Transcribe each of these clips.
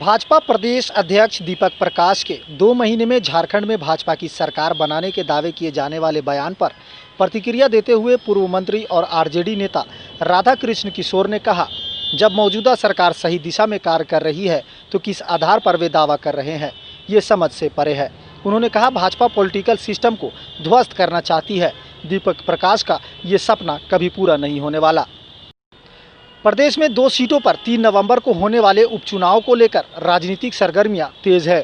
भाजपा प्रदेश अध्यक्ष दीपक प्रकाश के 2 महीने में झारखंड में भाजपा की सरकार बनाने के दावे किए जाने वाले बयान पर प्रतिक्रिया देते हुए पूर्व मंत्री और आरजेडी नेता राधाकृष्ण किशोर ने कहा, जब मौजूदा सरकार सही दिशा में कार्य कर रही है तो किस आधार पर वे दावा कर रहे हैं, ये समझ से परे है। उन्होंने कहा, भाजपा पॉलिटिकल सिस्टम को ध्वस्त करना चाहती है। दीपक प्रकाश का ये सपना कभी पूरा नहीं होने वाला। प्रदेश में 2 सीटों पर 3 नवंबर को होने वाले उपचुनाव को लेकर राजनीतिक सरगर्मियां तेज है,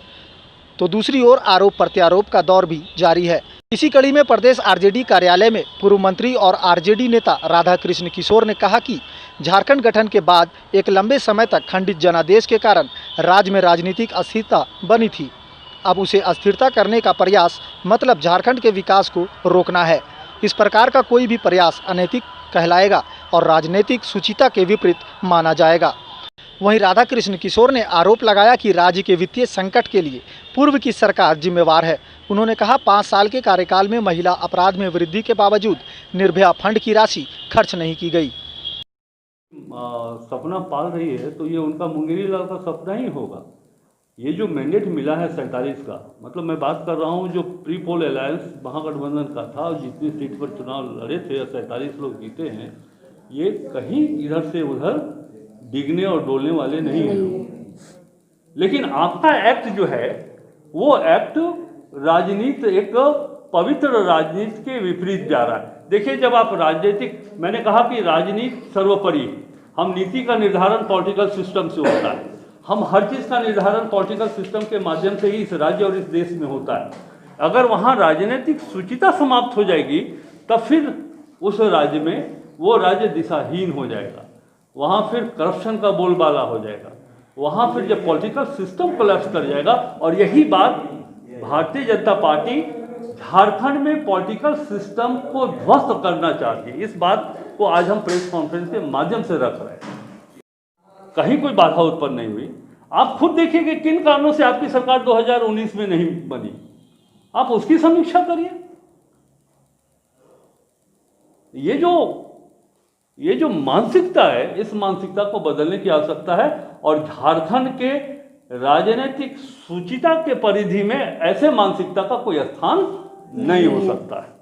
तो दूसरी ओर आरोप प्रत्यारोप का दौर भी जारी है। इसी कड़ी में प्रदेश आरजेडी कार्यालय में पूर्व मंत्री और आरजेडी नेता राधाकृष्ण किशोर ने कहा कि झारखंड गठन के बाद एक लंबे समय तक खंडित जनादेश के कारण राज्य में राजनीतिक अस्थिरता बनी थी। अब उसे अस्थिरता करने का प्रयास मतलब झारखंड के विकास को रोकना है। इस प्रकार का कोई भी प्रयास अनैतिक कहलाएगा और राजनीतिक शुचिता के विपरीत माना जाएगा। वहीं राधाकृष्ण किशोर ने आरोप लगाया कि राज्य के वित्तीय संकट के लिए पूर्व की सरकार जिम्मेवार है। उन्होंने कहा, 5 साल के कार्यकाल में महिला अपराध में वृद्धि के बावजूद निर्भया फंड की राशि खर्च नहीं की गई। सपना पाल रही है तो ये उनका मुंगेरी लाल का सपना ही होगा। ये जो मैंडेट मिला है 47 का, मतलब मैं बात कर रहा हूँ जो प्री पोल अलायंस महागठबंधन का था और जितनी सीट पर चुनाव लड़े थे 47 लोग जीते हैं, ये कहीं इधर से उधर डिगने और डोलने वाले नहीं हैं। लेकिन आपका एक्ट जो है वो एक्ट राजनीति, एक पवित्र राजनीति के विपरीत जा रहा है। देखिए, जब आप राजनीतिक, मैंने कहा कि राजनीति सर्वोपरि, हम नीति का निर्धारण पॉलिटिकल सिस्टम से होता है। हम हर चीज़ का निर्धारण पॉलिटिकल सिस्टम के माध्यम से ही इस राज्य और इस देश में होता है। अगर वहाँ राजनीतिक शुचिता समाप्त हो जाएगी तब फिर उस राज्य में वो राज्य दिशाहीन हो जाएगा। वहाँ फिर करप्शन का बोलबाला हो जाएगा। वहाँ फिर जब पॉलिटिकल सिस्टम कोलैप्स कर जाएगा, और यही बात भारतीय जनता पार्टी झारखंड में पॉलिटिकल सिस्टम को ध्वस्त करना चाहती है। इस बात को आज हम प्रेस कॉन्फ्रेंस के माध्यम से रख रहे हैं। कहीं कोई बाधा उत्पन्न नहीं हुई। आप खुद देखिए कि किन कारणों से आपकी सरकार 2019 में नहीं बनी, आप उसकी समीक्षा करिए। ये जो मानसिकता है, इस मानसिकता को बदलने की आवश्यकता है और झारखंड के राजनीतिक शुचिता के परिधि में ऐसे मानसिकता का कोई स्थान नहीं हो सकता है।